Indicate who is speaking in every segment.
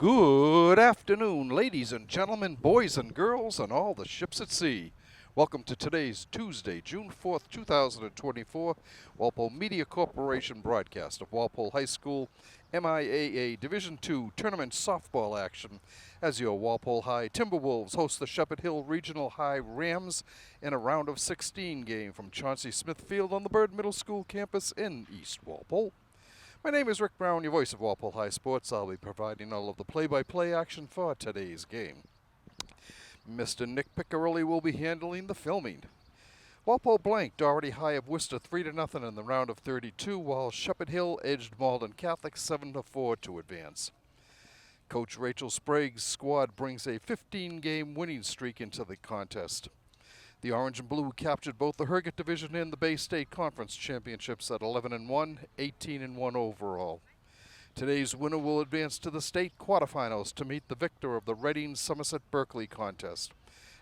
Speaker 1: Good afternoon, ladies and gentlemen, boys and girls, and all the ships at sea. Welcome to today's Tuesday, June 4th, 2024, Walpole Media Corporation broadcast of Walpole High School MIAA Division II tournament softball action as your Walpole High Timberwolves host the Shepherd Hill Regional High Rams in a round of 16 game from Chauncey Smith Field on the Byrd Middle School campus in East Walpole. My name is Rick Brown, your voice of Walpole High Sports. I'll be providing all of the play-by-play action for today's game. Mr. Nick Piccarelli will be handling the filming. Walpole blanked Doherty High of Worcester 3-0 in the round of 32, while Shepherd Hill edged Malden Catholic 7-4 to advance. Coach Rachel Sprague's squad brings a 15-game winning streak into the contest. The Orange and Blue captured both the Herget Division and the Bay State Conference Championships at 11-1, 18-1 overall. Today's winner will advance to the state quarterfinals to meet the victor of the Reading Somerset Berkeley contest.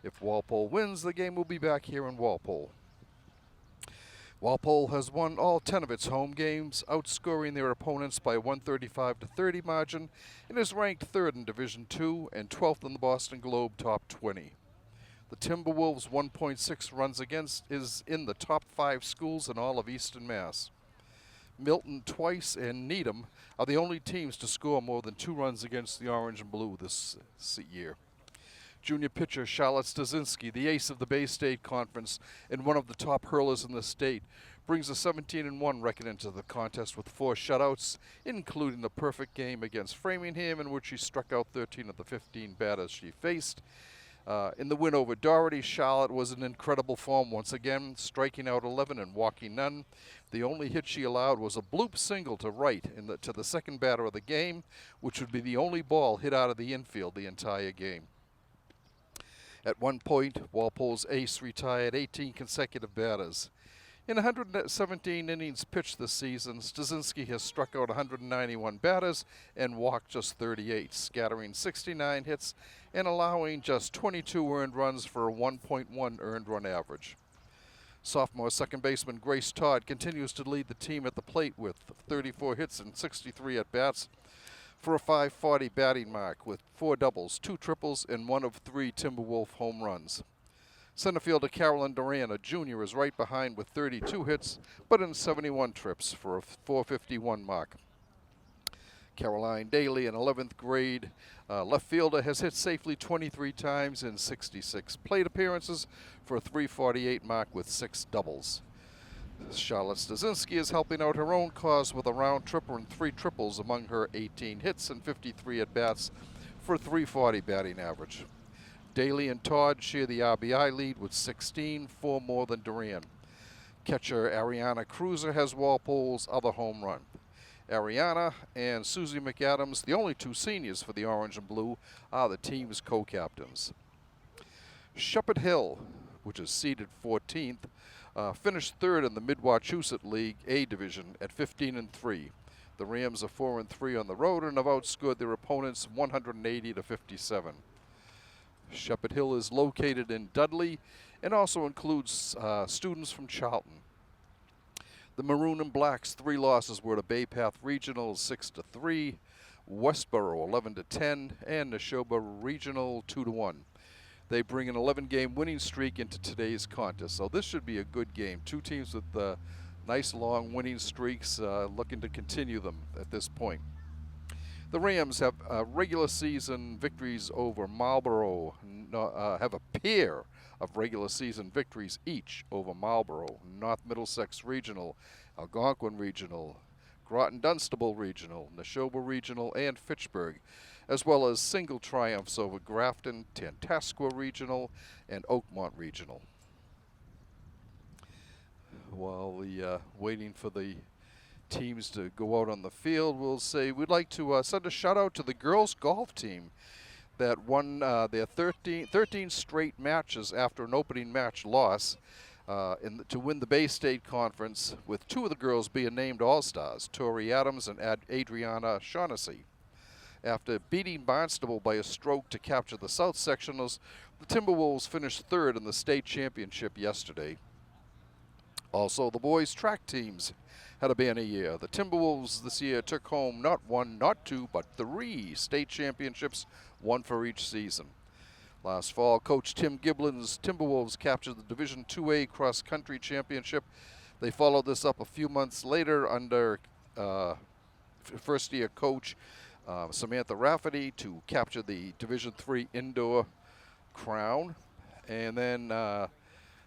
Speaker 1: If Walpole wins, the game will be back here in Walpole. Walpole has won all 10 of its home games, outscoring their opponents by a 135-30 margin, and is ranked 3rd in Division II and 12th in the Boston Globe Top 20. The Timberwolves' 1.6 runs against is in the top 5 schools in all of Eastern Mass. Milton twice and Needham are the only teams to score more than 2 runs against the Orange and Blue this year. Junior pitcher Charlotte Stasinski, the ace of the Bay State Conference and one of the top hurlers in the state, brings a 17-1 record into the contest with 4 shutouts, including a perfect game against Framingham in which she struck out 13 of the 15 batters she faced. In the win over Doherty, Charlotte was in incredible form once again, striking out 11 and walking none. The only hit she allowed was a bloop single to right to the second batter of the game, which would be the only ball hit out of the infield the entire game. At one point, Walpole's ace retired 18 consecutive batters. In 117 innings pitched this season, Stasinski has struck out 191 batters and walked just 38, scattering 69 hits and allowing just 22 earned runs for a 1.1 earned run average. Sophomore second baseman Grace Todd continues to lead the team at the plate with 34 hits and 63 at-bats for a .540 batting mark with 4 doubles, 2 triples, and 1 of 3 Timberwolf home runs. Center fielder Carolyn Duran, a junior, is right behind with 32 hits, but in 71 trips for a .451 mark. Caroline Daly, an 11th grade left fielder, has hit safely 23 times in 66 plate appearances for a .348 mark with 6 doubles. Charlotte Stasinski is helping out her own cause with a round tripper and 3 triples among her 18 hits and 53 at-bats for a .340 batting average. Daly and Todd share the RBI lead with 16, 4 more than Duran. Catcher Ariana Cruiser has Walpole's other home run. Ariana and Susie McAdams, the only 2 seniors for the Orange and Blue, are the team's co-captains. Shepherd Hill, which is seeded 14th, finished 3rd in the Mid-Wachusett League A Division at 15-3. The Rams are 4-3 on the road and have outscored their opponents 180-57. Shepherd Hill is located in Dudley and also includes students from Charlton. The Maroon and Blacks' 3 losses were to Bay Path Regional 6-3, Westboro 11-10, and Neshoba Regional 2-1. They bring an 11-game winning streak into today's contest, so this should be a good game. 2 teams with nice long winning streaks, looking to continue them at this point. The Rams have regular season victories over Marlboro, have a pair of regular season victories each over Marlboro, North Middlesex Regional, Algonquin Regional, Groton Dunstable Regional, Neshoba Regional, and Fitchburg, as well as single triumphs over Grafton, Tantascwa Regional, and Oakmont Regional. While waiting for the teams to go out on the field, we'll say we'd like to send a shout out to the girls golf team that won their 13 straight matches after an opening match loss to win the Bay State Conference, with 2 of the girls being named All-Stars, Tori Adams and Adriana Shaughnessy. After beating Barnstable by a stroke to capture the South Sectionals, the Timberwolves finished 3rd in the state championship yesterday. Also, the boys' track teams had a banner year. The Timberwolves this year took home not one, not two, but 3 state championships, one for each season. Last fall, Coach Tim Giblin's Timberwolves captured the Division IIA cross-country championship. They followed this up a few months later under first-year coach Samantha Rafferty to capture the Division III indoor crown. And then,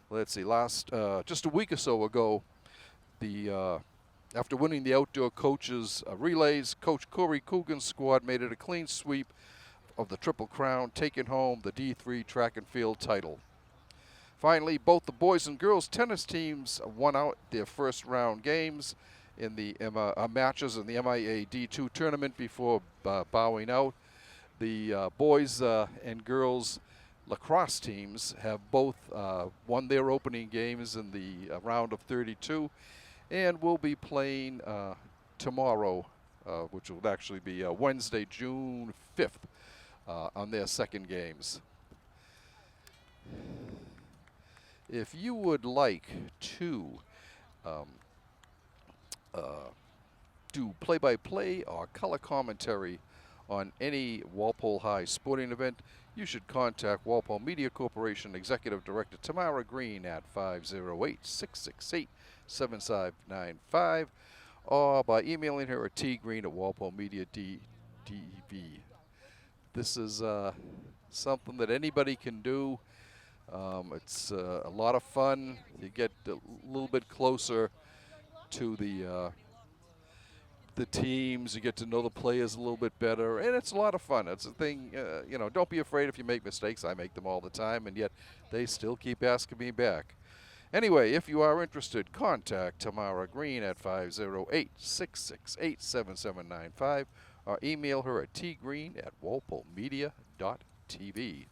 Speaker 1: let's see, just a week or so ago, after winning the outdoor coaches relays, Coach Corey Coogan's squad made it a clean sweep of the Triple Crown, taking home the D3 track and field title. Finally, both the boys and girls tennis teams won out their first round games in the matches in the MIAA D2 tournament before bowing out. The boys and girls lacrosse teams have both won their opening games in the round of 32 and will be playing tomorrow, which will actually be Wednesday, June 5th, on their second games. If you would like to do play-by-play or color commentary on any Walpole High sporting event, you should contact Walpole Media Corporation Executive Director Tamara Green at 508-668-7595 or by emailing her at tgreen@walpolemediadv. This is something that anybody can do. It's a lot of fun. You get a little bit closer to the teams. You get to know the players a little bit better, and it's a lot of fun. It's a thing, you know, don't be afraid if you make mistakes. I make them all the time, and yet they still keep asking me back. Anyway, if you are interested, contact Tamara Green at 508-668-7795 or email her at tgreen@walpolemedia.tv.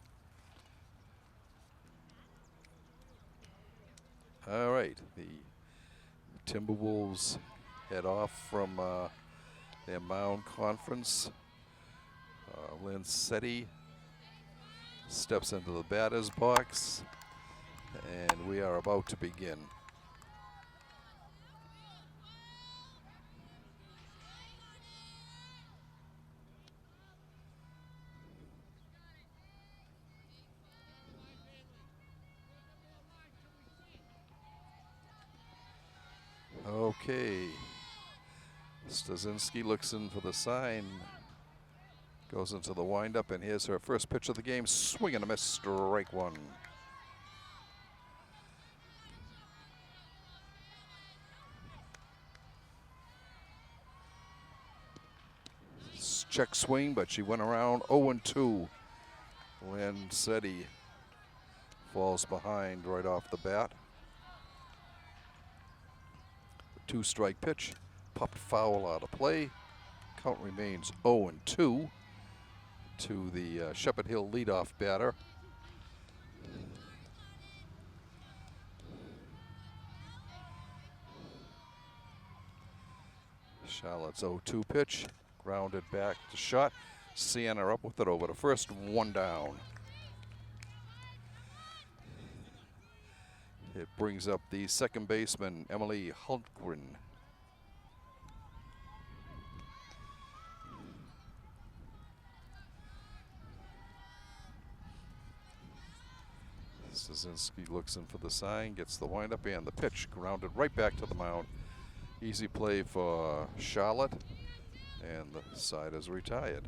Speaker 1: All right, the Timberwolves head off from their Mound Conference. Linsetti steps into the batter's box, and we are about to begin. Okay. Stasinski looks in for the sign. Goes into the windup, and here's her first pitch of the game. Swing and a miss, strike one. Check swing, but she went around 0-2. Linsetti falls behind right off the bat. 2-strike pitch, popped foul out of play. Count remains 0-2 to the Shepherd Hill leadoff batter. Charlotte's 0-2 pitch, grounded back to shot. Sienna up with it over to first, one down. It brings up the second baseman, Emily Hultgren. Stasinski looks in for the sign, gets the windup and the pitch, grounded right back to the mound. Easy play for Charlotte, and the side is retired.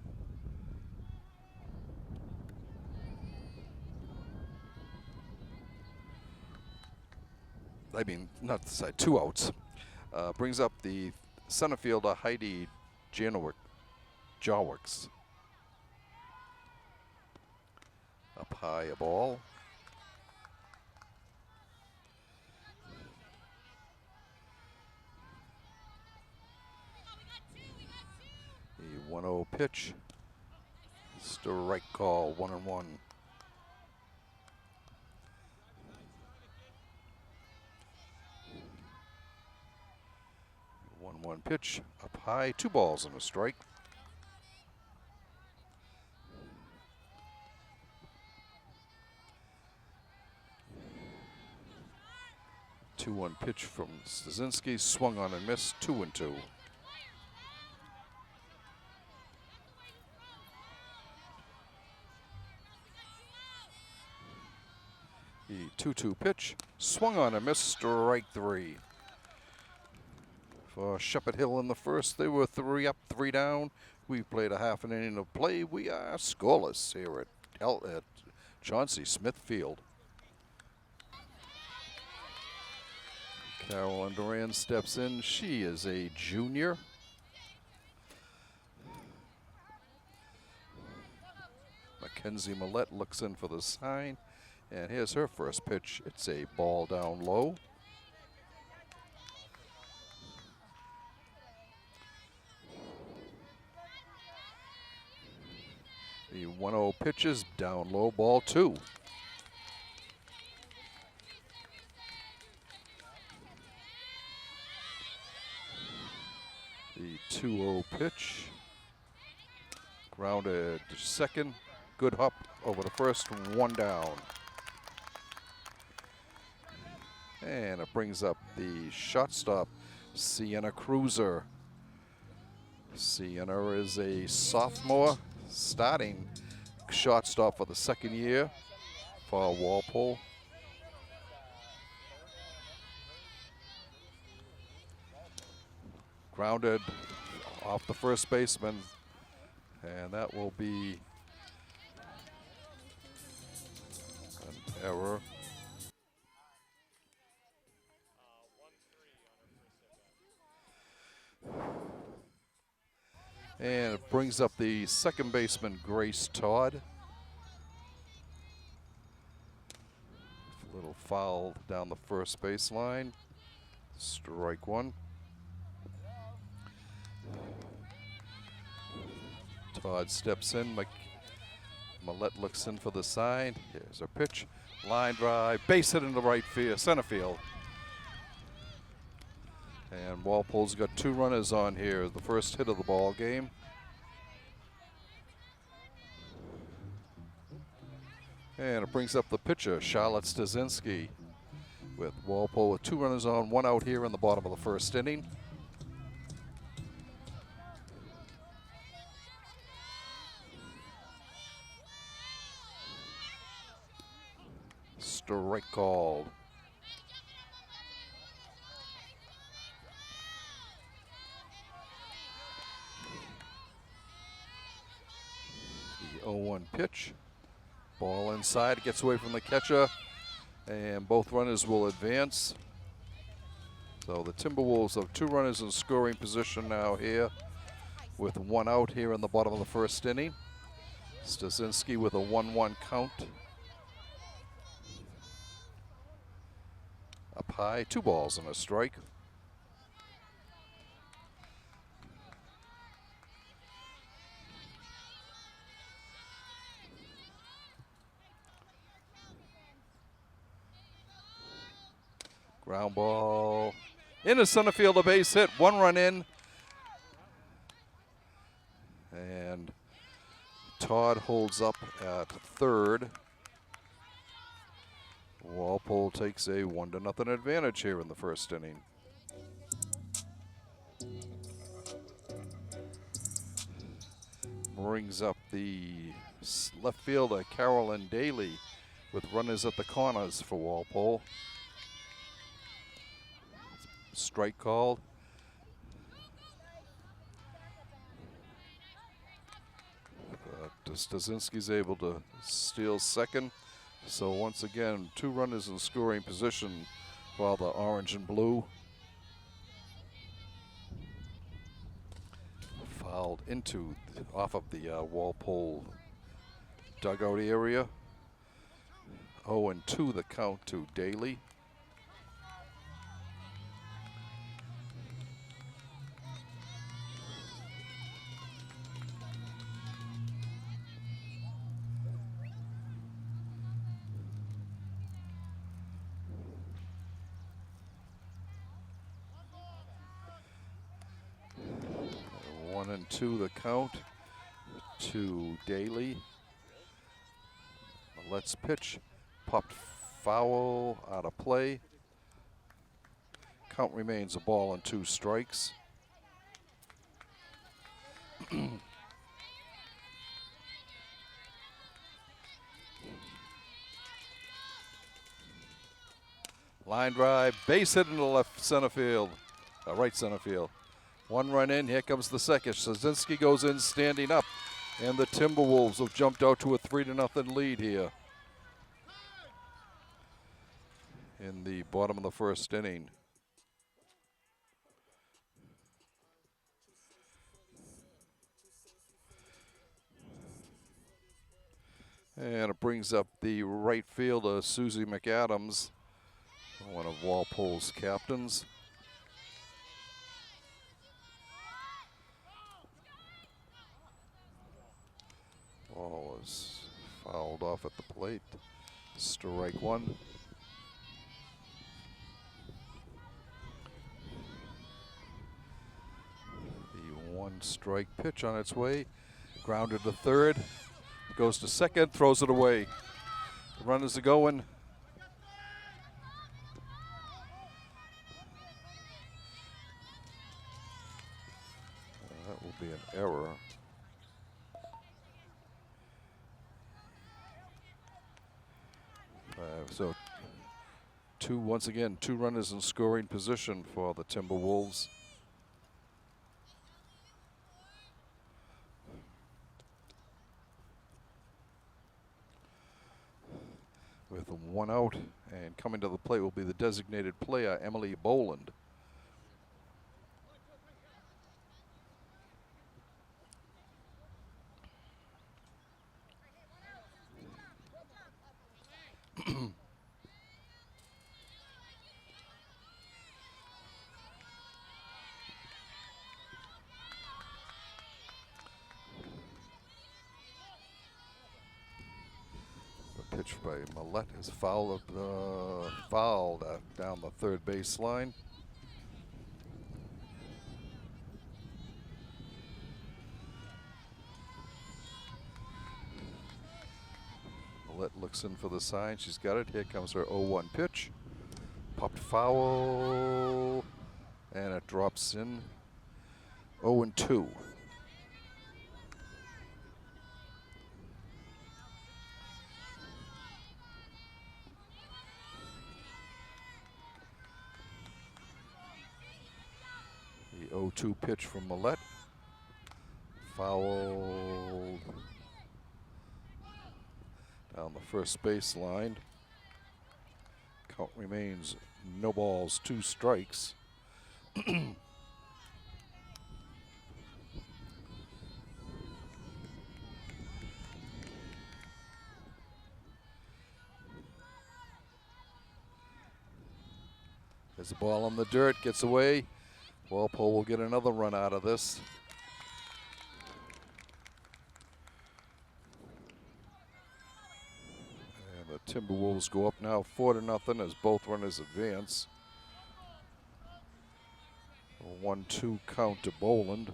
Speaker 1: I mean, not the side, 2 outs. Brings up the center fielder, Heidi Jawicks. Up high, a ball. The 1-0 pitch. Strike call, 1-1. 1-1 pitch, up high, 2 balls and a strike. 2-1 pitch from Stasinski, swung on and missed, 2-2. The 2-2 pitch, swung on and missed, strike 3. For Shepherd Hill in the first, they were 3 up, 3 down. We played a half an inning of play. We are scoreless here at Chauncey Smith Field. Carolyn Duran steps in. She is a junior. Mackenzie Millette looks in for the sign. And here's her first pitch. It's a ball down low. The 1-0 pitch is down low, ball 2. The 2-0 pitch, grounded to second, good hop over the first, 1 down. And it brings up the shortstop, Sienna Cruiser. Sienna is a sophomore, starting shortstop for the second year for Walpole. Grounded off the first baseman, and that will be an error. And it brings up the second baseman, Grace Todd. A little foul down the first baseline. Strike 1. Todd steps in. Millette looks in for the sign. Here's a pitch. Line drive. Base hit into right field, center field. And Walpole's got 2 runners on here. The first hit of the ball game. And it brings up the pitcher, Charlotte Stasinski, with Walpole with 2 runners on, 1 out here in the bottom of the first inning. Strike called. The 0-1 pitch. Ball inside, gets away from the catcher, and both runners will advance. So the Timberwolves have 2 runners in scoring position now here, with 1 out here in the bottom of the first inning. Stasinski with a 1-1 count. Up high, 2 balls and a strike. Ground ball into center field, a base hit, 1 run in. And Todd holds up at third. Walpole takes a 1-0 advantage here in the first inning. Brings up the left fielder, Carolyn Daly, with runners at the corners for Walpole. Strike called. Stasinski's able to steal second. So once again, 2 runners in scoring position for the orange and blue. Fouled into off of the Walpole dugout area. 0-2 the count to Daly. To the count to Daly. Let's pitch. Popped foul out of play. Count remains a ball and 2 strikes. Line drive, base hit into left center field, right center field. 1 run in, here comes the second. Szynski goes in standing up, and the Timberwolves have jumped out to a 3-0 lead here in the bottom of the first inning. And it brings up the right fielder, Susie McAdams, one of Walpole's captains. Ball is fouled off at the plate. Strike 1. The 1-strike pitch on its way. Grounded to third. Goes to second, throws it away. The runners are going. That will be an error. So once again, 2 runners in scoring position for the Timberwolves. With 1 out, and coming to the plate will be the designated player, Emily Boland. Pitch by Millette is fouled down the third base line. Millette looks in for the sign. She's got it. Here comes her 0-1 pitch. Popped foul, and it drops in. 0-2. The 0-2 pitch from Millette. Fouled down the first base line. Count remains no balls, 2 strikes. There's a ball on the dirt, gets away. Walpole will get another run out of this. And the Timberwolves go up now 4-0 as both runners advance. A 1-2 count to Boland.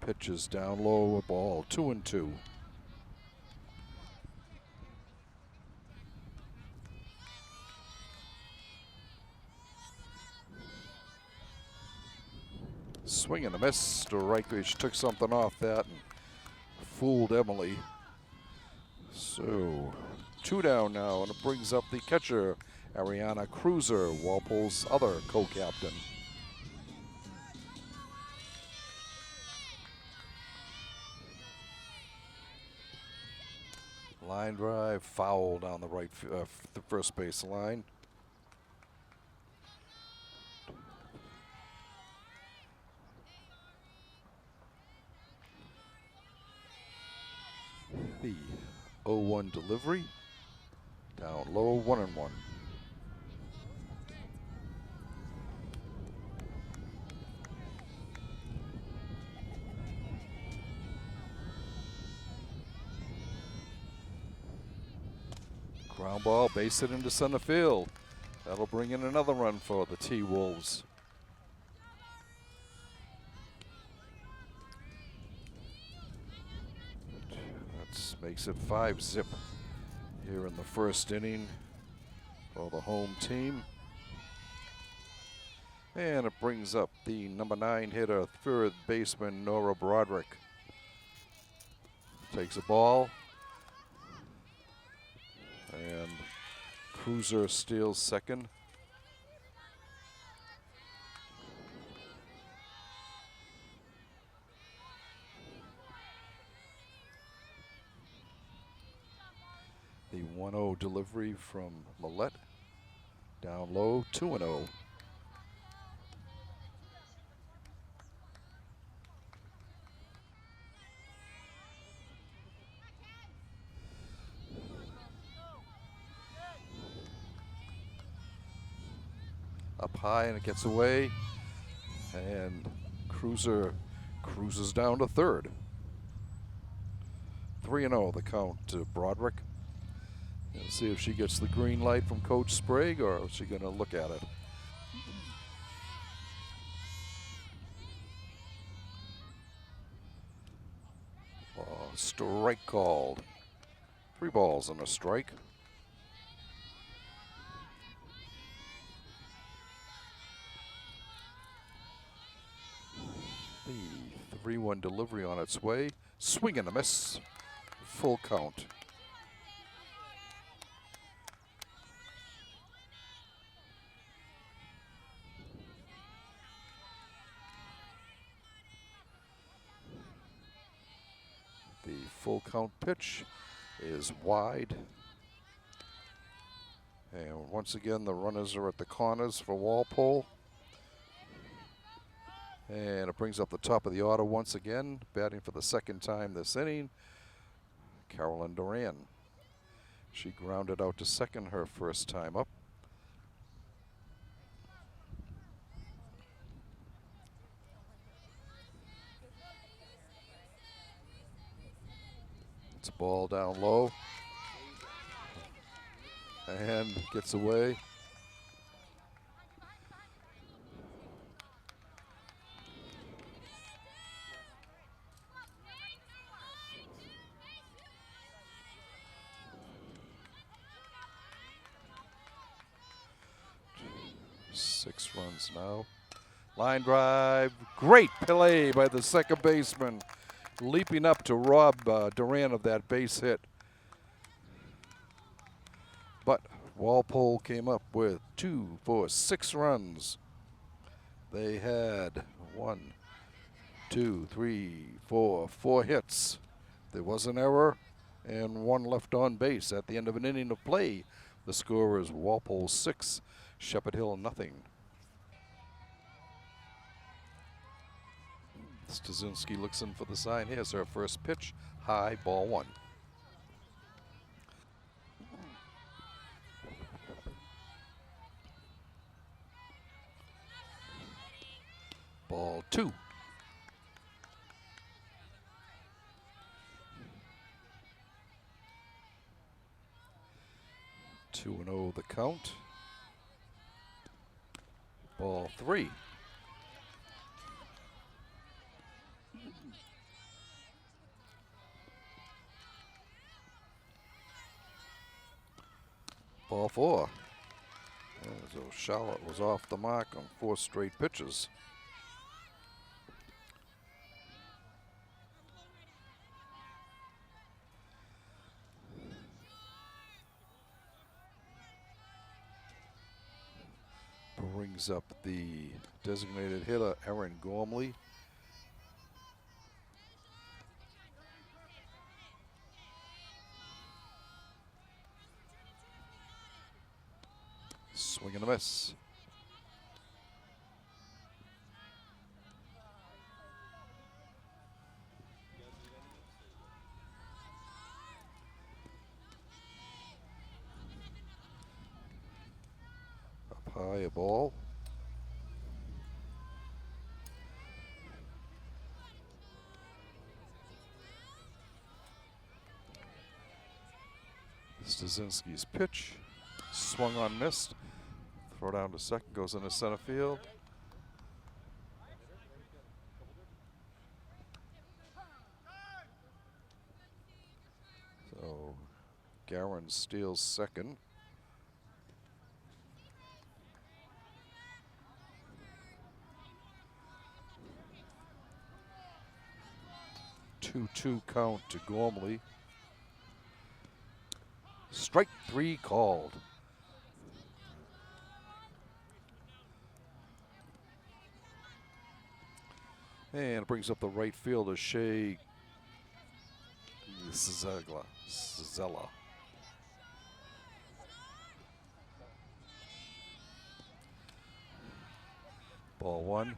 Speaker 1: Pitches down low, a ball, 2-2. Swing and a miss. Strikeridge took something off that and fooled Emily. So 2 down now, and it brings up the catcher, Ariana Cruiser, Walpole's other co-captain. Line drive, foul down the right, the first base line. The 0-1 delivery, down low, 1-1. Ground ball, base hit into center field. That'll bring in another run for the T-Wolves. Makes it 5-zip here in the first inning. for the home team. And it brings up the number 9 hitter, third baseman Nora Broderick. Takes a ball. And Cruiser steals second. The 1-0 delivery from Millette. Down low, 2-0. Up high and it gets away. And Cruiser cruises down to third. 3-0 the count to Broderick. Let's see if she gets the green light from Coach Sprague, or is she going to look at it? Strike called. 3 balls and a strike. The 3-1 delivery on its way. Swing and a miss. Full count. The full count pitch is wide. And once again, the runners are at the corners for Walpole. And it brings up the top of the order once again, batting for the second time this inning, Carolyn Duran. She grounded out to second her first time up. It's a ball down low. And gets away. Six runs now. Line drive. Great play by the second baseman. Leaping up to rob Duran of that base hit. But Walpole came up with 2 for 6 runs. They had 1, 2, 3, 4 hits. There was an error and 1 left on base at the end of an inning of play. The score is Walpole 6, Shepherd Hill nothing. Stasinski looks in for the sign. Here's her first pitch. High, ball 1. Ball 2. 2-0 the count. Ball 3. Ball 4. So Charlotte was off the mark on 4 straight pitches. Brings up the designated hitter, Erin Gormley. Swing and a miss. Up high, a ball. Stasinski's pitch. Swung on, missed. Throw down to second, goes into center field. So Gowan steals second. 2-2 count to Gormley. Strike 3 called. And it brings up the right fielder, Shea Zella. Ball 1.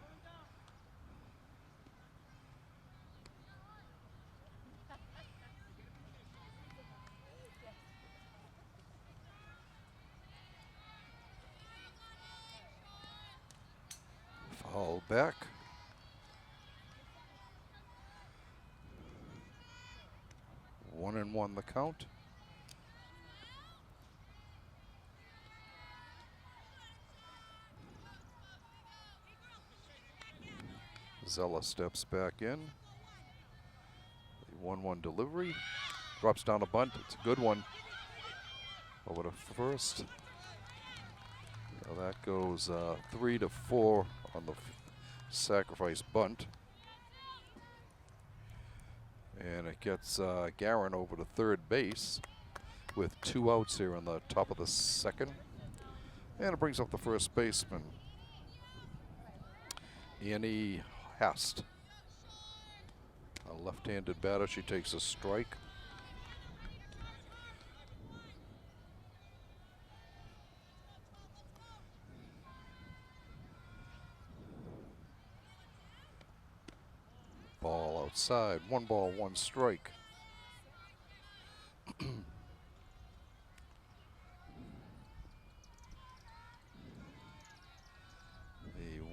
Speaker 1: Foul back. 1-1 the count. Zella steps back in. The 1-1 delivery. Drops down a bunt. It's a good one. Over to first. Now that goes 3-4 on the sacrifice bunt. And it gets Guerin over to third base with 2 outs here in the top of the second. And it brings up the first baseman, Annie Hast. A left-handed batter. She takes a strike. Ball outside. 1 ball, 1 strike. The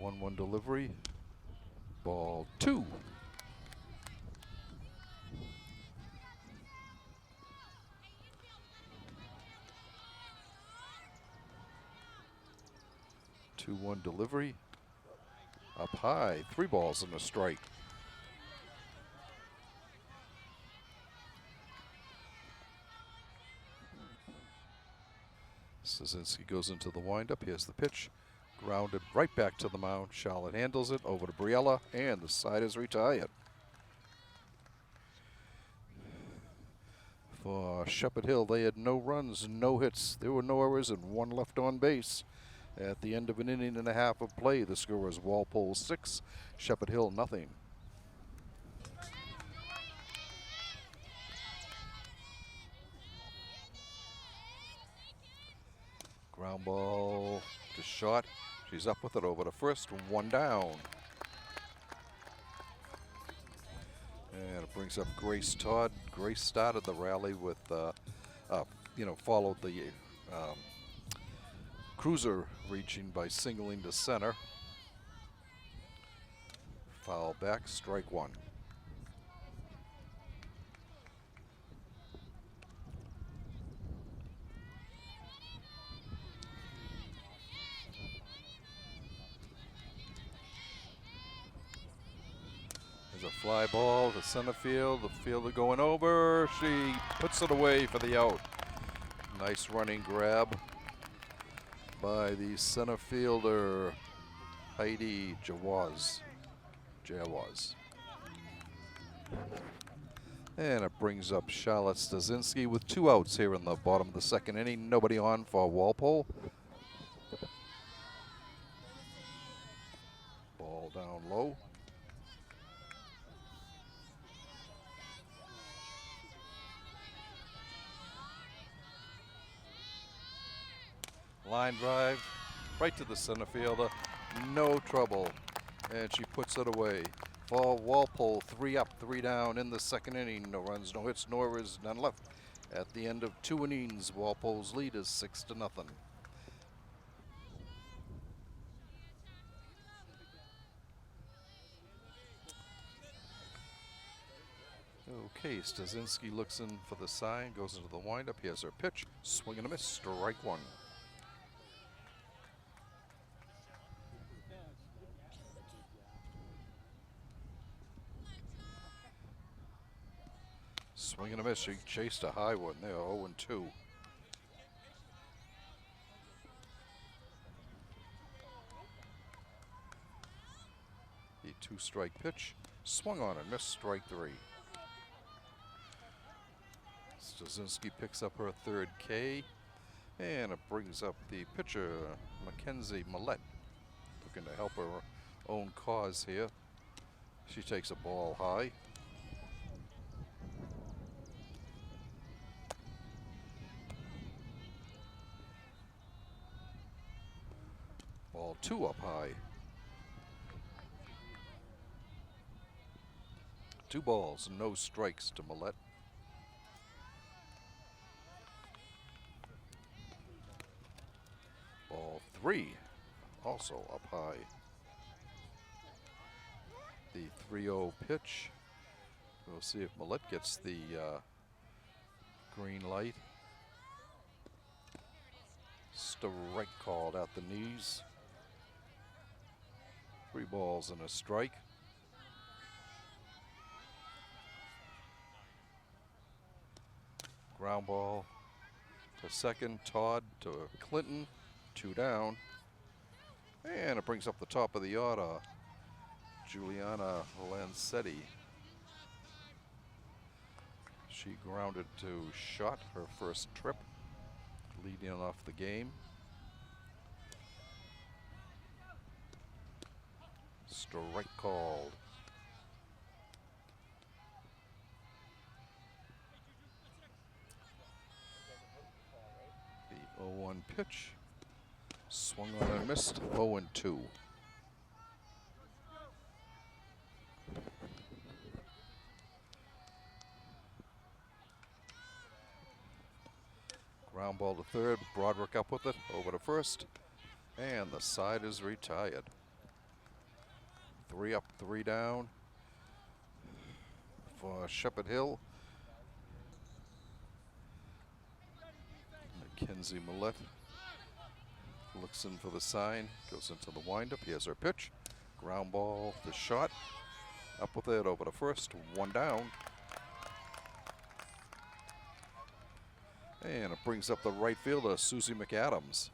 Speaker 1: 1-1 delivery. Ball 2. Two 1 delivery. Up high. 3 balls and a strike. Stasinski goes into the windup. Here's the pitch. Grounded right back to the mound. Charlotte handles it over to Briella, and the side is retired. For Shepherd Hill, they had no runs, no hits. There were no errors and 1 left on base. At the end of an inning and a half of play, the score was Walpole 6, Shepherd Hill nothing. Ground ball to short. She's up with it over to first, 1 down. And it brings up Grace Todd. Grace started the rally with, followed the cruiser reaching by singling to center. Foul back, strike 1. There's a fly ball to center field. The fielder going over. She puts it away for the out. Nice running grab by the center fielder, Heidi Jawaz. And it brings up Charlotte Stasinski with 2 outs here in the bottom of the second inning. Nobody on for Walpole. Ball down low. Line drive right to the center fielder. No trouble. And she puts it away. For Walpole, 3 up, 3 down in the second inning. No runs, no hits, no errors, none left. At the end of 2 innings, Walpole's lead is 6-0. Okay, Stasinski looks in for the sign, goes into the windup. Here's her pitch. Swing and a miss, strike 1. Swing and a miss. She chased a high one there, 0-2. The 2-strike pitch. Swung on and missed, strike 3. Stozinski picks up her third K, and it brings up the pitcher, Mackenzie Millette, looking to help her own cause here. She takes a ball high. Ball 2 up high. 2 balls, no strikes to Millette. Ball 3, also up high. The 3-0 pitch. We'll see if Millette gets the green light. Strike called out the knees. 3 balls and a strike. Ground ball to second, Todd to Clinton, 2 down. And it brings up the top of the order, Juliana Lancetti. She grounded to shot her first trip, leading off the game. Strike called. The 0-1 pitch. Swung on and missed. 0-2. Ground ball to third. Broderick up with it. Over to first. And the side is retired. 3 up, 3 down for Shepherd Hill. Mackenzie Millette looks in for the sign, goes into the windup. Here's her pitch. Ground ball to shot. Up with it, over to first, 1 down. And it brings up the right fielder, Susie McAdams.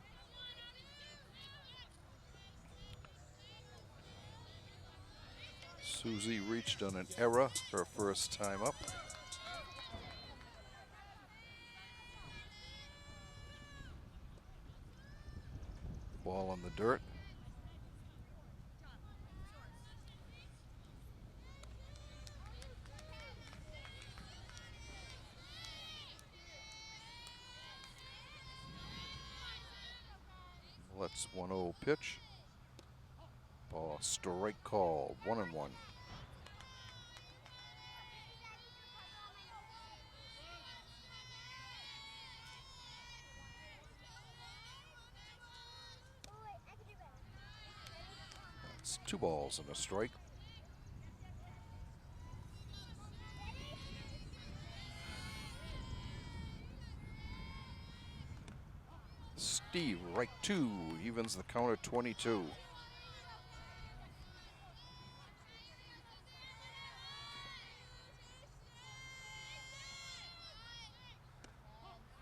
Speaker 1: Susie reached on an error her first time up. Ball on the dirt. Let's 1-0 pitch. Ball strike call, 1-1. That's 2 balls and a strike. Steve, right 2, evens the count at 22.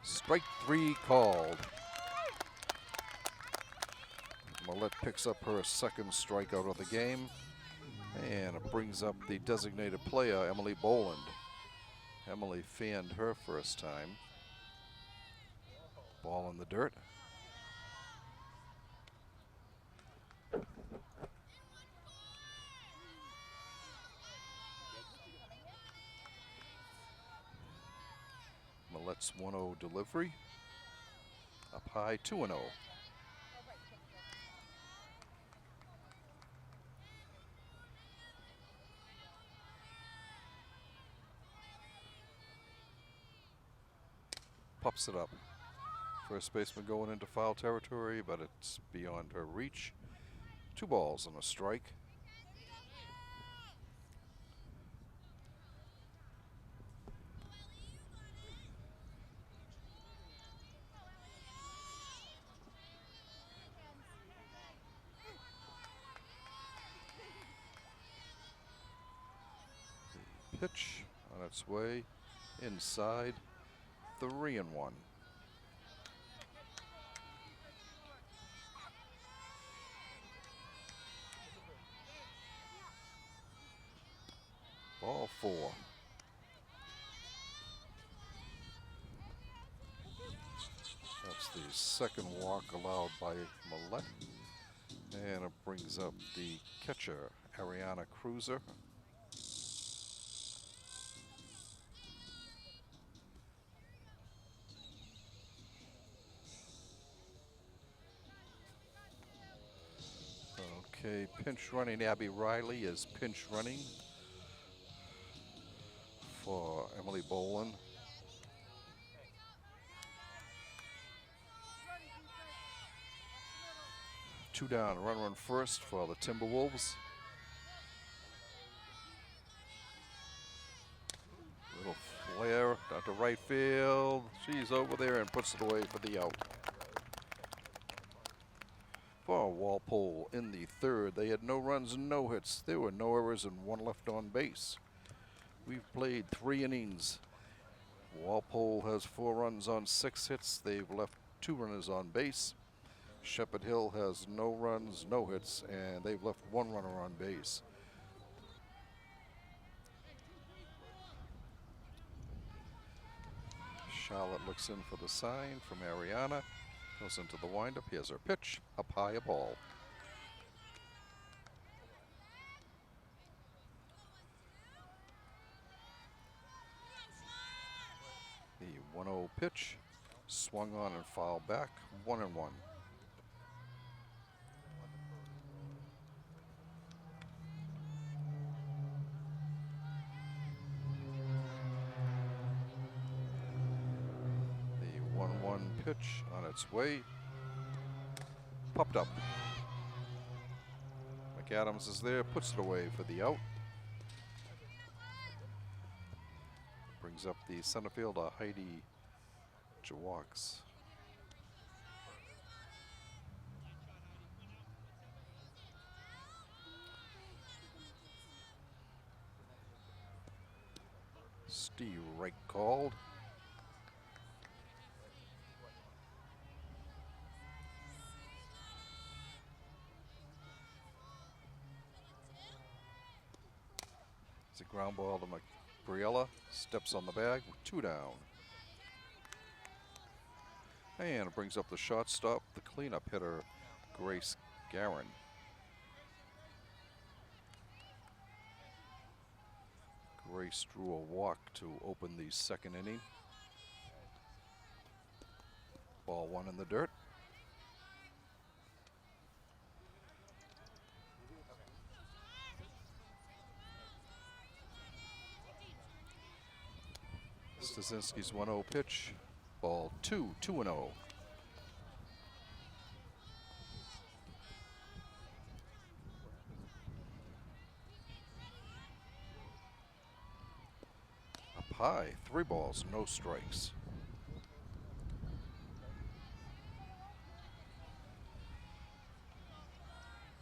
Speaker 1: Strike 3 called. Millette picks up her second strikeout of the game, and it brings up the designated player, Emily Boland. Emily fanned her first time. Ball in the dirt. Millette's 1-0 delivery. Up high, 2-0. Pops it up. First baseman going into foul territory, but it's beyond her reach. 2 balls and a strike. The pitch on its way inside. 3-1. Ball 4. second walk allowed by Millette. And it brings up the catcher, Ariana Cruiser. Okay, pinch running. Abby Riley is pinch running for Emily Boland. Two down, run first for the Timberwolves. Little flare out to right field. She's over there and puts it away for the out. For Walpole in the third, they had no runs and no hits. There were no errors and one left on base. We've played 3 innings. Walpole has 4 runs on 6 hits. They've left 2 runners on base. Shepherd Hill has no runs, no hits, and they've left 1 runner on base. Charlotte looks in for the sign from Ariana. Goes into the windup. Here's her pitch. Up high, a ball. The 1-0 pitch. Swung on and fouled back. 1-1. The 1-1 pitch on its way. Popped up. McAdams is there, puts it away for the out. Brings up the center fielder, Heidi Jawaks. Steve Wright called. It's a ground ball to Briella. Steps on the bag, 2 down. And it brings up the shortstop, the cleanup hitter, Grace Guerin. Grace drew a walk to open the second inning. Ball 1 in the dirt. Stasinski's 1-0 pitch. Ball 2, 2-0. Up high, 3 balls, no strikes.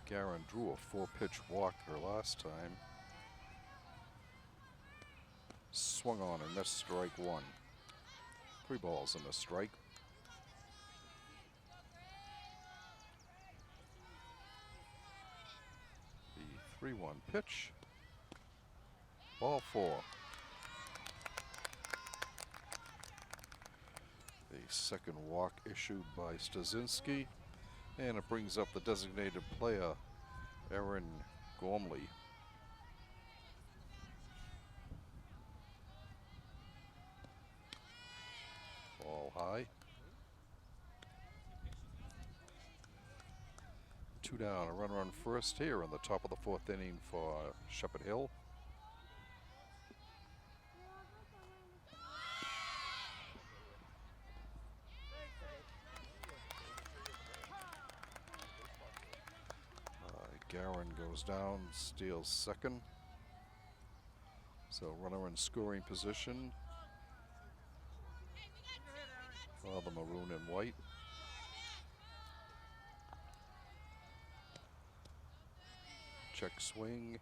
Speaker 1: Guerin drew a 4-pitch walk her last time. Swung on and missed strike 1. 3 balls and a strike. The 3-1 pitch. Ball 4. The second walk issued by Stasinski. And it brings up the designated player, Erin Gormley. Ball high. 2 down, a runner on first here in the top of the 4th inning for Shepherd Hill. Guerin goes down, steals second. So runner in scoring position. For the maroon and white. Check swing.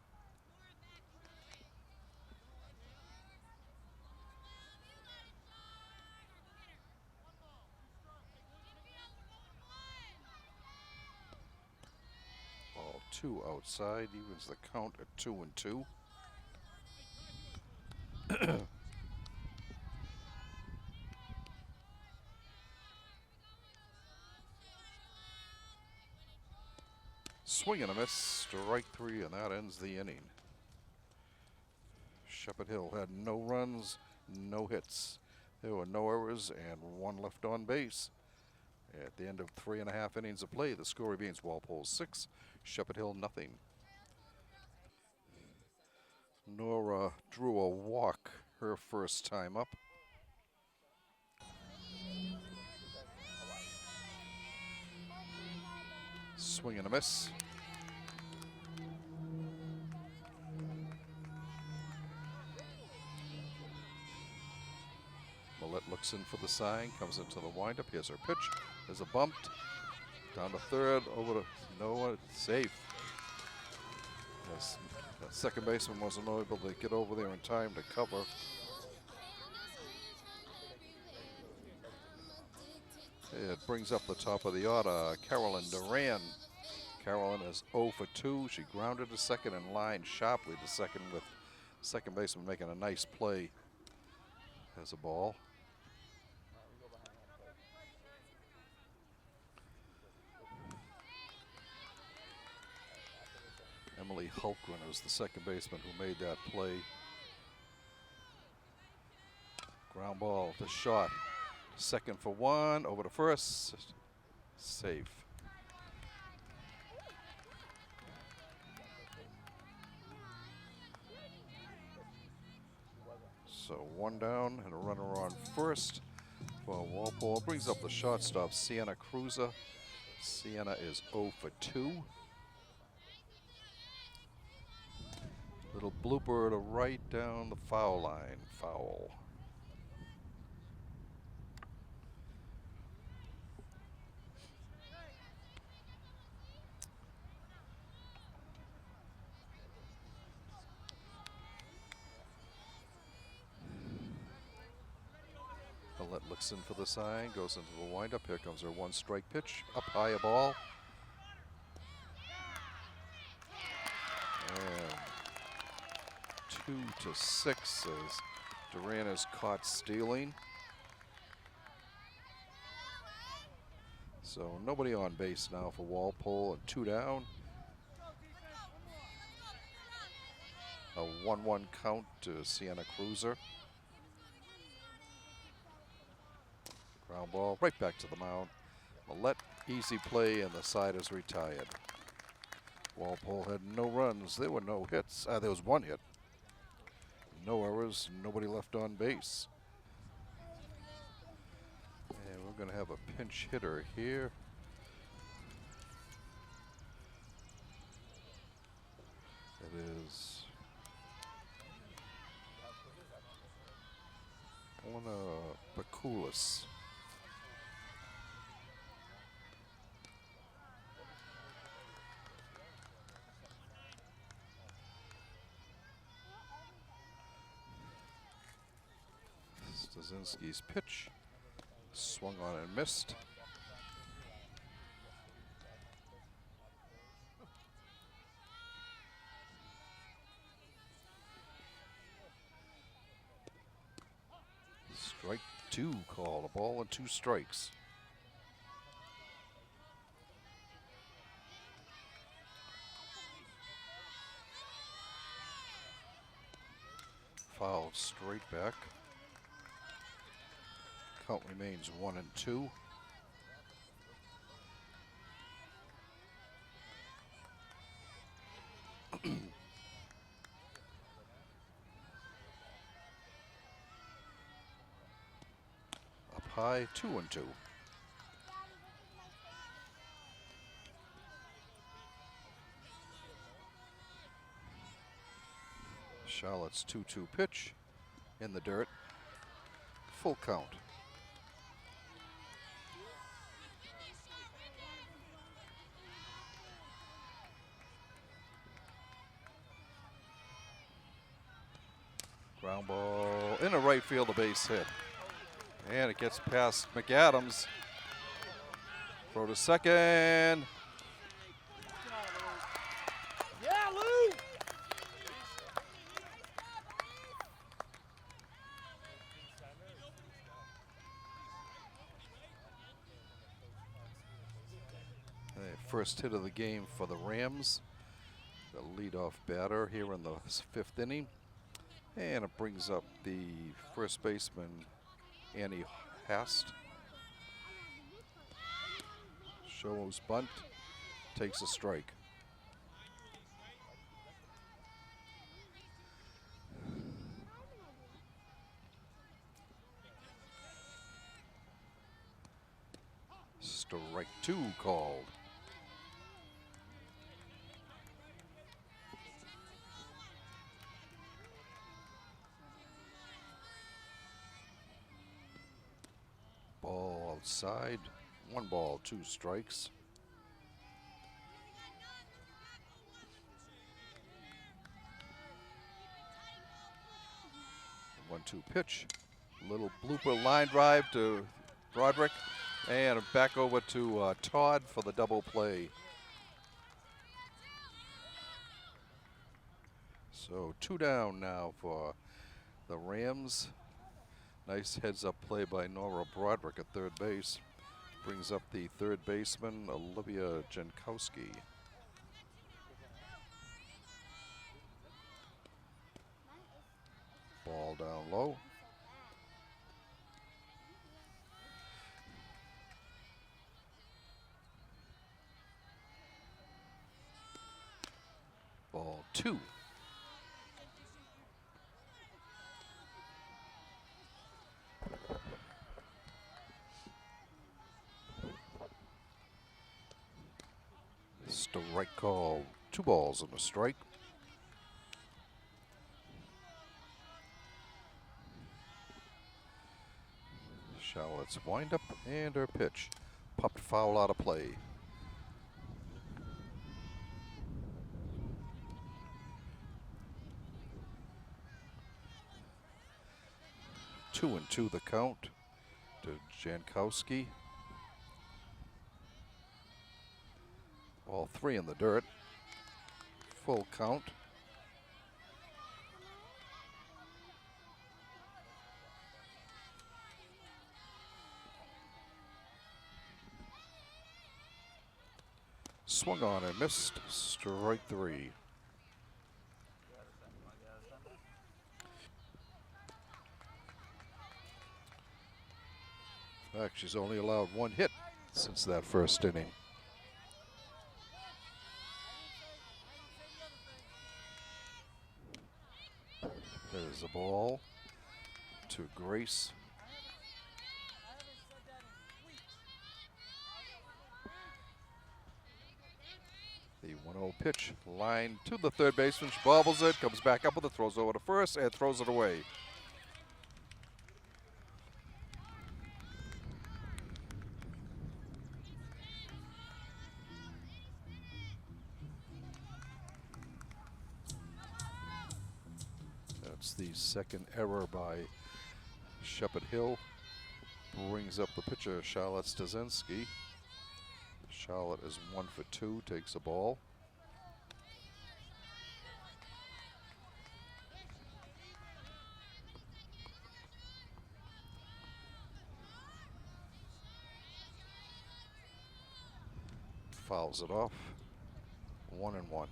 Speaker 1: Ball 2 outside, evens the count at 2-2. Swing and a miss, strike 3, and that ends the inning. Shepherd Hill had no runs, no hits. There were no errors and 1 left on base. At the end of 3.5 innings of play, the score remains Walpole 6, Shepherd Hill nothing. Nora drew a walk her first time up. Swing and a miss. Millette looks in for the sign, comes into the windup. Here's her pitch. There's a bump. Down to third, over to Noah, safe. Yes, that second baseman wasn't able to get over there in time to cover. It brings up the top of the order, Carolyn Duran. Carolyn is 0 for 2. She grounded to second and lined sharply to second with second baseman making a nice play. There's a ball. Emily Hultgren was the second baseman who made that play. Ground ball to short. Second for 1, over to first. Safe. So 1 down and a runner on first for Walpole. Brings up the shortstop, Sienna Cruiser. Sienna is 0 for 2. Little blooper to right down the foul line. Foul. Millette looks in for the sign, goes into the windup. Here comes her 1-strike pitch. Up high a ball. And 2-6 as Duran is caught stealing. So nobody on base now for Walpole and 2 down. A 1-1 count to Sienna Cruiser. Ground ball right back to the mound. Millette, easy play, and the side is retired. Walpole had no runs. There were no hits. There was 1 hit. No errors. Nobody left on base. And we're going to have a pinch hitter here. It is Elena Bakulis. Stasinski's pitch. Swung on and missed. Strike 2 called. A ball and 2 strikes. Fouled straight back. Count remains 1-2. Up high, 2-2. Charlotte's 2-2 pitch in the dirt. Full count. Ground ball into right field, a base hit. And it gets past McAdams. Throw to second.
Speaker 2: Yeah, Lou!
Speaker 1: They first hit of the game for the Rams. The leadoff batter here in the fifth inning. And it brings up the first baseman, Annie Hast. Shows bunt, takes a strike. Strike two called. Ball outside. 1 ball, 2 strikes. 1-2 pitch. Little blooper line drive to Broderick. And back over to Todd for the double play. So 2 down now for the Rams. Nice heads-up play by Nora Broderick at third base. Brings up the third baseman, Olivia Jankowski. Ball down low. Ball 2. Strike call. 2 balls and a strike. Charlotte's windup and her pitch. Popped foul out of play. Two and two the count to Jankowski. Ball 3 in the dirt. Full count. Swung on and missed. Strike 3. In fact, she's only allowed 1 hit since that first inning. There's a ball to Grace. The 1-0 pitch, line to the third baseman. She bobbles it, comes back up with it, throws over to first, and throws it away. That's the second error by Shepherd Hill. Brings up the pitcher, Charlotte Stasinski. Charlotte is 1 for 2, takes a ball. Fouls it off. 1-1.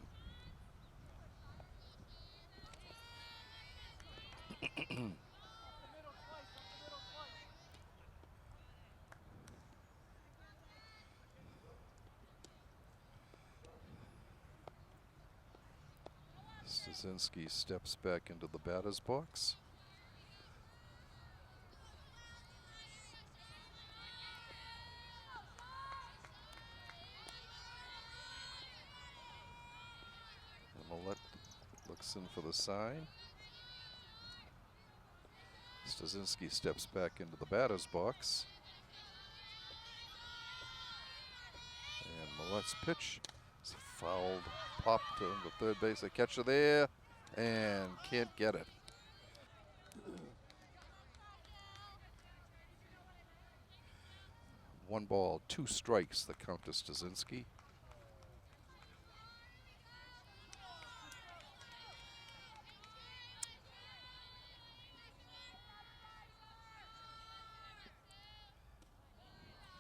Speaker 1: Stasinski steps back into the batter's box. Millette looks in for the sign. Stasinski steps back into the batter's box. And Millette's pitch is fouled, popped to the third base. A catcher there and can't get it. One ball, 2 strikes, the count to Stasinski.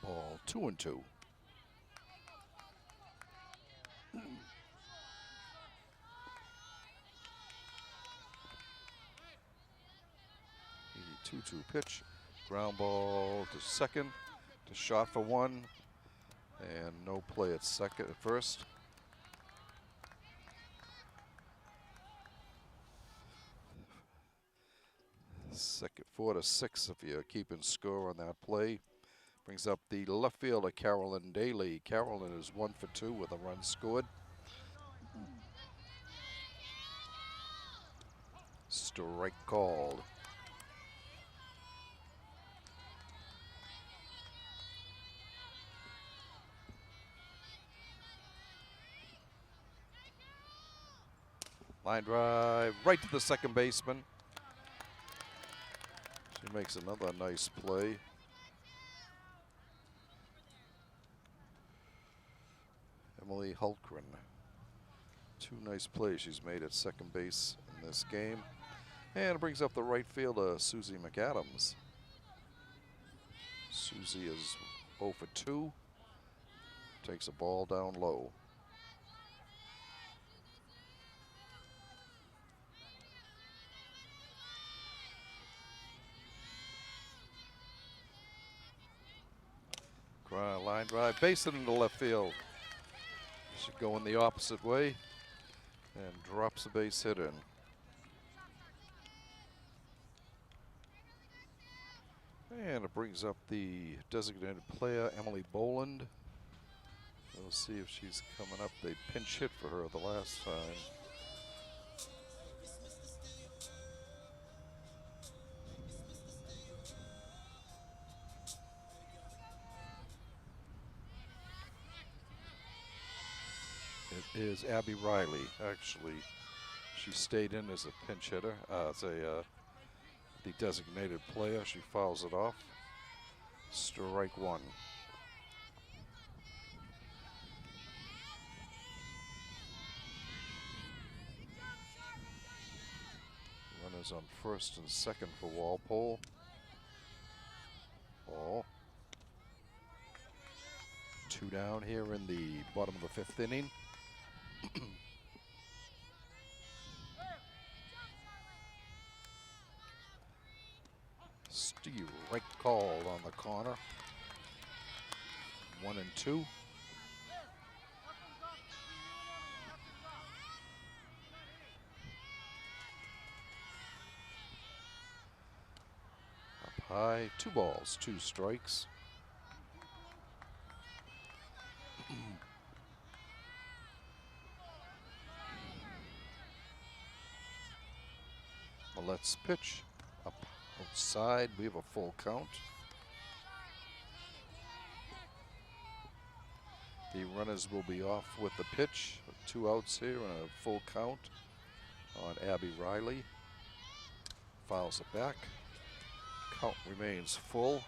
Speaker 1: Ball 2-2. 2-2 pitch. Ground ball to second. To shot for one. And no play at first. Second, 4-6 if you're keeping score on that play. Brings up the left fielder, Carolyn Daly. Carolyn is 1 for 2 with a run scored. Strike called. Line drive right to the second baseman. She makes another nice play. Emily Hultgren. 2 nice plays she's made at second base in this game. And it brings up the right fielder, Susie McAdams. Susie is 0 for 2. Takes a ball down low. Line drive, base it into left field. Should go in the opposite way and drops the base hit in. And it brings up the designated player, Emily Boland. We'll see if she's coming up. They pinch hit for her the last time. It is Abby Riley. Actually, she stayed in as a pinch hitter, the designated player. She fouls it off. Strike one. Runners on first and second for Walpole. Ball. 2 down here in the bottom of the 5th inning. Strike called on the corner. 1-2. Up high, 2 balls, 2 strikes. Well, let's pitch. Up outside, we have a full count. The runners will be off with the pitch. 2 outs here and a full count on Abby Riley. Fouls it back. Count remains full.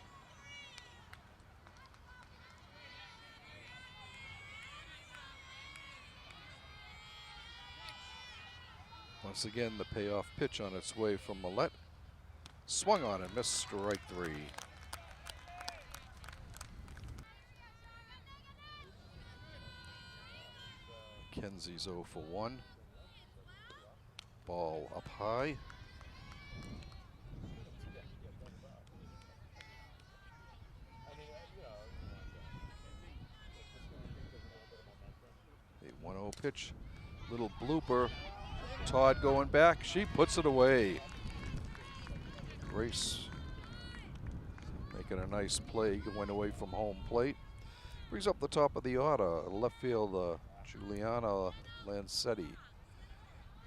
Speaker 1: Once again, the payoff pitch on its way from Millette. Swung on and missed. Strike 3. Kenzie's 0 for 1. Ball up high. A 1-0 pitch. Little blooper. Todd going back. She puts it away. Grace making a nice play, going away from home plate. Brings up the top of the order, left field, Juliana Lancetti.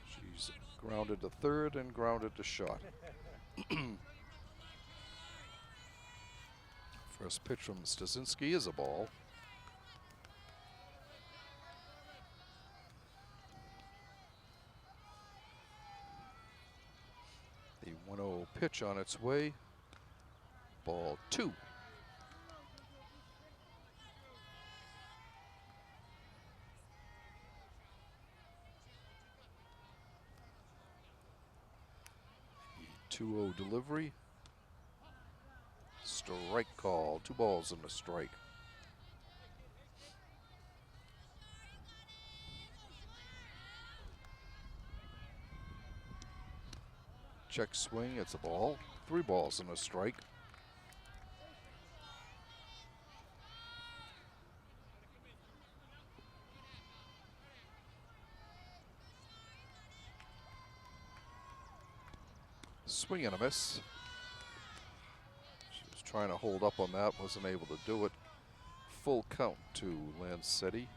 Speaker 1: She's grounded to third and grounded to short. First pitch from Stasinski is a ball. The 1-0 pitch on its way. Ball 2. The 2-0 delivery. Strike call. 2 balls and a strike. Check swing. It's a ball. 3 balls and a strike. Swing and a miss. She was trying to hold up on that, wasn't able to do it. Full count to Varsity.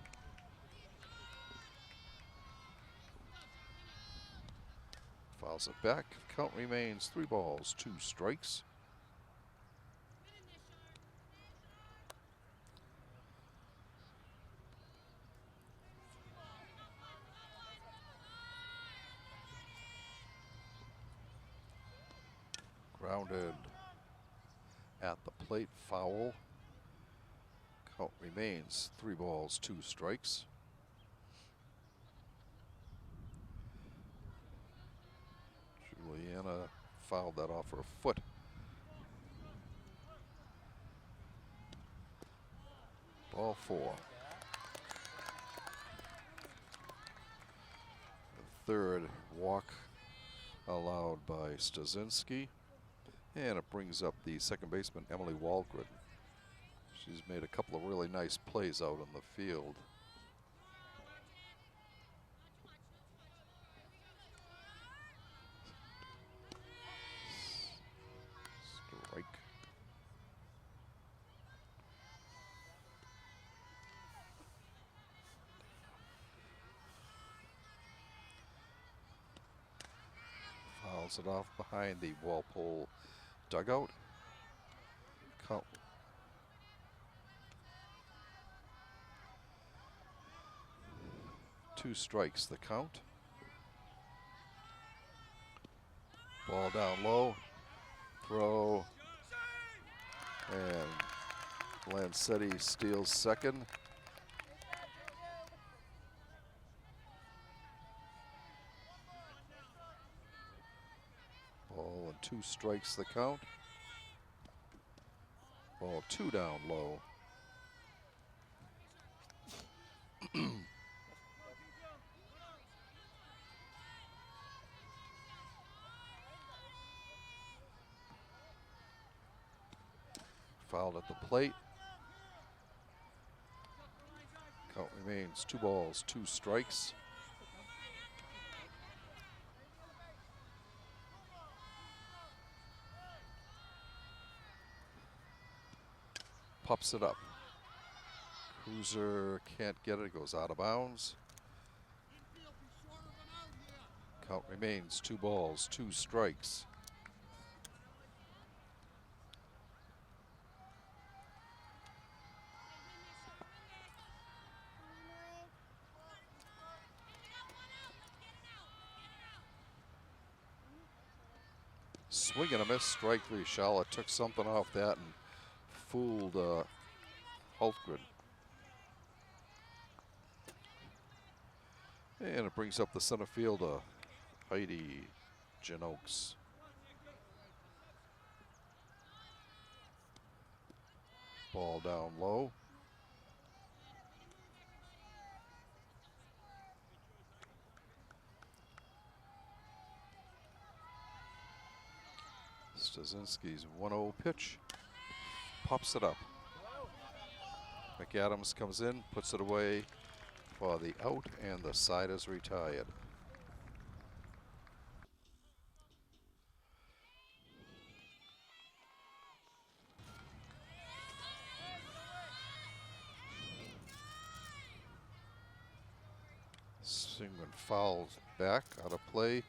Speaker 1: Fouls it back. Count remains 3 balls, 2 strikes. Grounded at the plate, foul. Count remains 3 balls, 2 strikes. Juliana fouled that off her foot. Ball 4. The third walk allowed by Stasinski. And it brings up the second baseman, Emily Walgren. She's made a couple of really nice plays out on the field. Strike. Fouls it off behind the Walpole dugout. Count. Two strikes the count. Ball down low. Throw. And Varsity steals second. Ball and 2 strikes the count. Ball 2 down low. Fouled at the plate. Count remains 2 balls, 2 strikes. Pops it up. Cruiser can't get it, goes out of bounds. Count remains 2 balls, 2 strikes. Swing and a miss, strike 3. Charlotte took something off that and fooled Hultgren. And it brings up the center fielder, Heidi Janoaks. Ball down low. Stasinski's 1-0 pitch. Pops it up. McAdams comes in, puts it away for the out, and the side is retired. Swing and fouls back, out of play.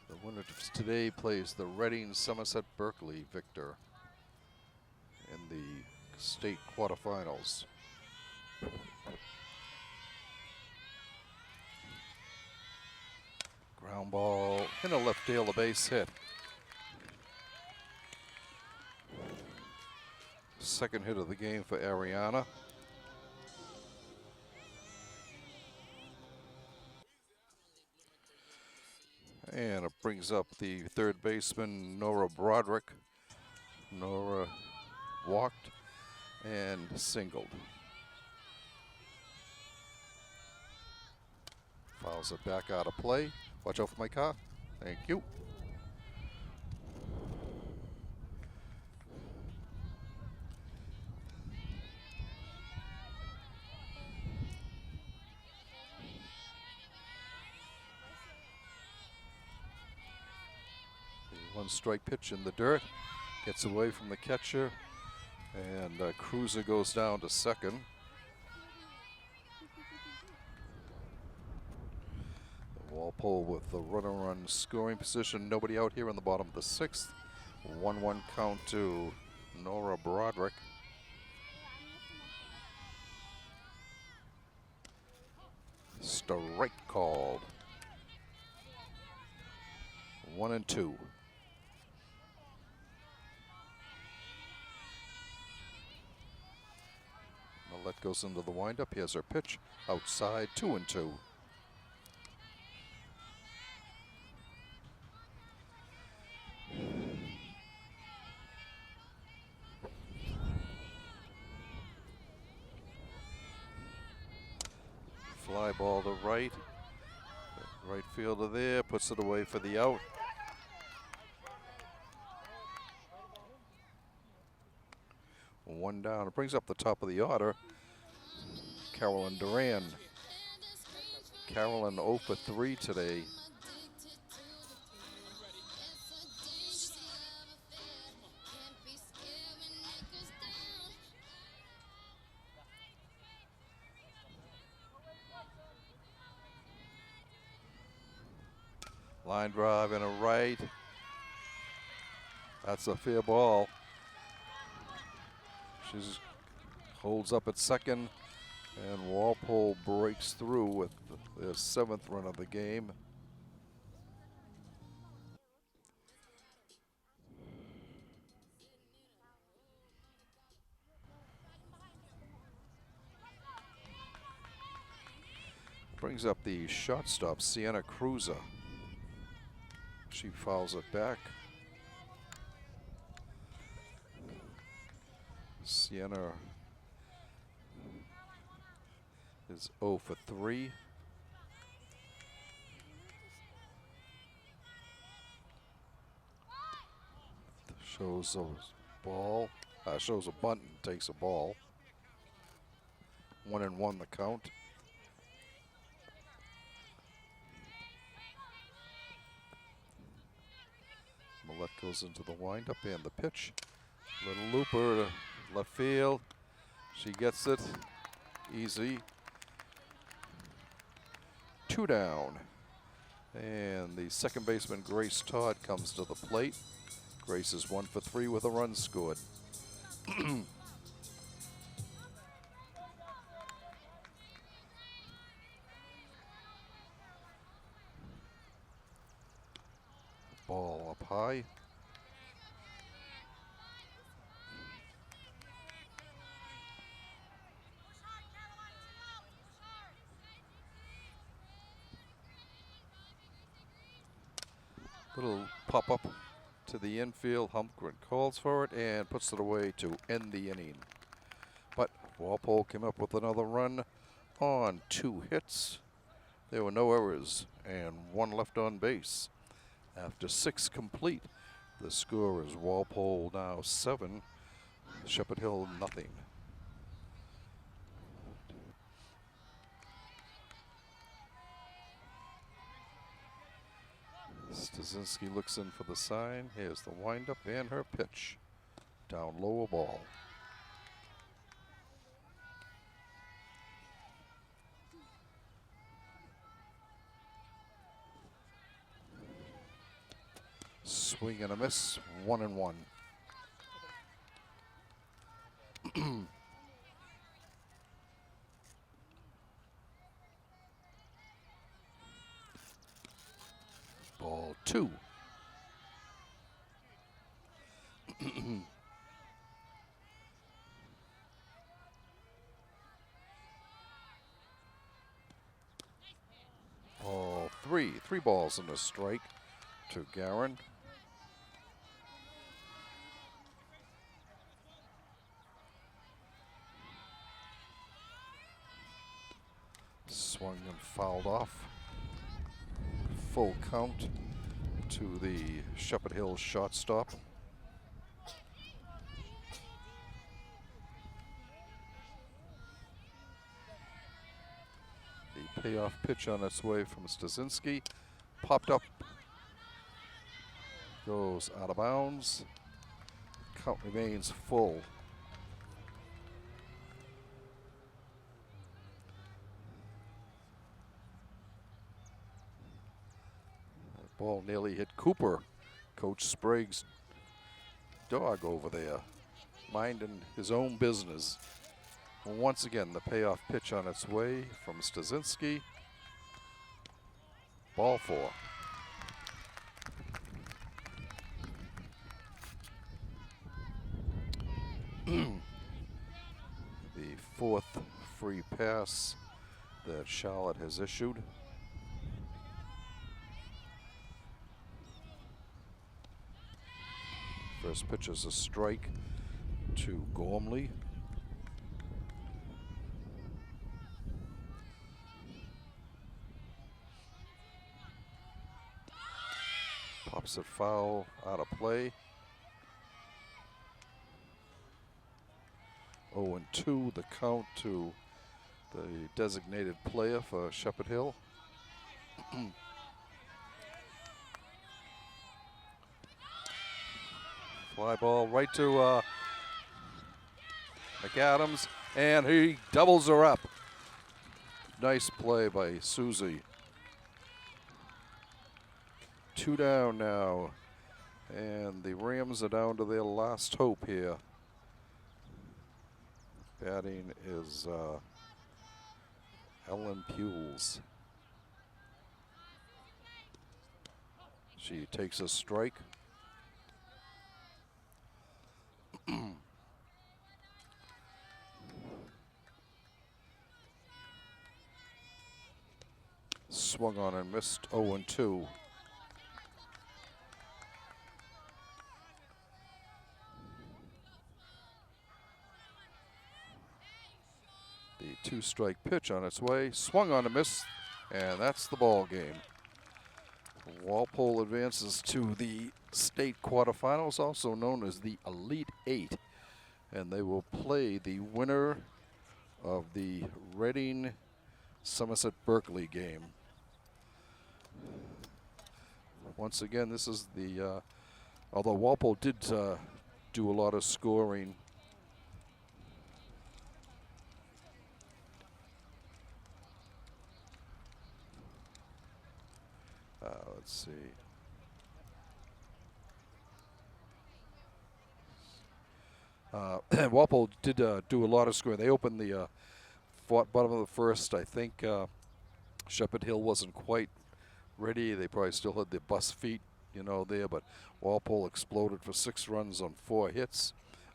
Speaker 1: The winner today plays the Reading Somerset Berkeley victor in the state quarterfinals. Ground ball in a left field, a base hit. Second hit of the game for Ariana. And it brings up the third baseman, Nora Broderick. Nora walked and singled. Fouls it back out of play. Watch out for my car. Thank you. One strike pitch in the dirt. Gets away from the catcher. And Cruiser goes down to second. Walpole with the runner on scoring position. Nobody out here in the bottom of the sixth. 1-1 count to Nora Broderick. Strike called. 1-2. Millette goes into the windup. Here's her pitch. Outside, 2-2. Fly ball to right. Right fielder there, puts it away for the out. One down. It brings up the top of the order. Carolyn Duran. Carolyn 0 for 3 today. Line drive and a right. That's a fair ball. She holds up at second, and Walpole breaks through with their 7th run of the game. Brings up the shortstop, Sienna Cruiser. She fouls it back. Sienna is 0 for 3. Shows a ball. Shows a bunt and takes a ball. 1-1 the count. Millette goes into the windup and the pitch. Little looper to left field. She gets it. Easy. 2 down. And the second baseman, Grace Todd, comes to the plate. Grace is 1 for 3 with a run scored. Ball up high. Little pop up to the infield. Humgren calls for it and puts it away to end the inning. But Walpole came up with another run on 2 hits. There were no errors and 1 left on base. After 6 complete, the score is Walpole now 7, Shepherd Hill nothing. Stasinski looks in for the sign. Here's the windup and her pitch. Down low, a ball. Swing and a miss, 1-1. Ball 2. Ball 3. 3 balls and a strike to Garin. Swung and fouled off. Full count to the Shepherd Hill shortstop. The payoff pitch on its way from Stasinski. Popped up Goes out of bounds. Count remains full. That ball nearly hit Cooper. Coach Sprague's dog over there, minding his own business. Once again, the payoff pitch on its way from Stasinski. Ball 4. The 4th free pass that Charlotte has issued. First pitch is a strike to Gormley. Pops it foul, out of play. 0-2 the count to the designated player for Shepherd Hill. Fly ball right to McAdams, and he doubles her up. Nice play by Susie. 2 down now, and the Rams are down to their last hope here. Batting is Ellen Pules. She takes a strike. Swung on and missed. 0-2. The 2-strike pitch on its way, swung on a miss, and that's the ball game. Walpole advances to the state quarterfinals, also known as the Elite Eight, and they will play the winner of the Reading Somerset Berkeley game. Once again, this is the, although Walpole did do a lot of scoring. Let's see. Walpole did do a lot of scoring. They opened the bottom of the first. I think Shepherd Hill wasn't quite ready. They probably still had their bus feet, you know, there. But Walpole exploded for 6 runs on 4 hits.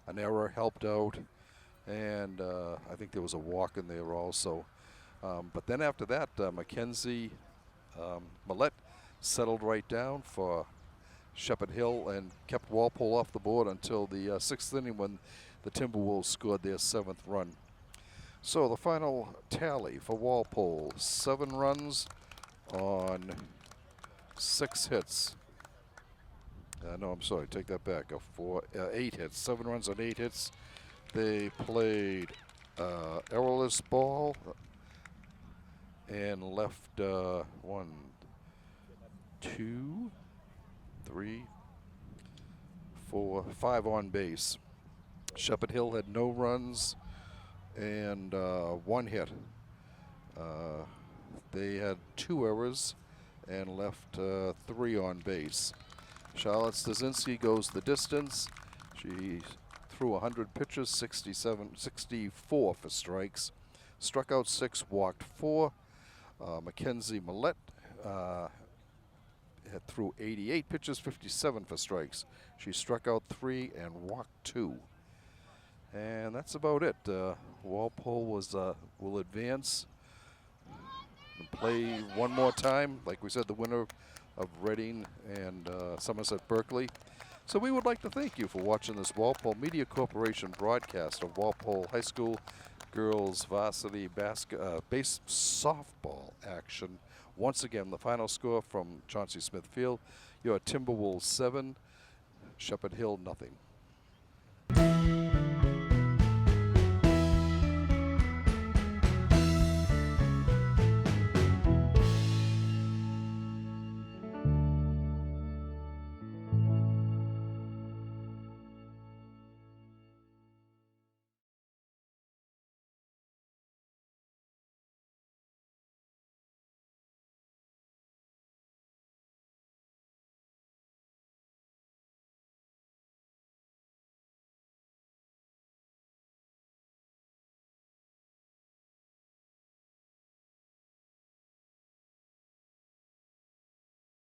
Speaker 1: An error helped out, and I think there was a walk in there also. But then after that, Mackenzie Millette settled right down for Shepherd Hill and kept Walpole off the board until the 6th inning when the Timberwolves scored their 7th run. So the final tally for Walpole: 7 runs on 6 hits. No, I'm sorry, take that back. 8 hits. 7 runs on 8 hits. They played errorless ball and left 1, 2, 3, 4, 5 on base. Shepherd Hill had no runs and 1 hit. They had 2 errors and left 3 on base. Charlotte Stasinski goes the distance. She threw 100 pitches, 64 for strikes. Struck out 6, walked 4. Mackenzie Millette had threw 88 pitches, 57 for strikes. She struck out 3 and walked 2. And that's about it. Walpole will advance and play one more time. Like we said, the winner of Reading and Somerset Berkeley. So we would like to thank you for watching this Walpole Media Corporation broadcast of Walpole High School girls varsity base softball action. Once again, the final score from Chauncey Smith Field: your Timberwolves 7, Shepherd Hill 0.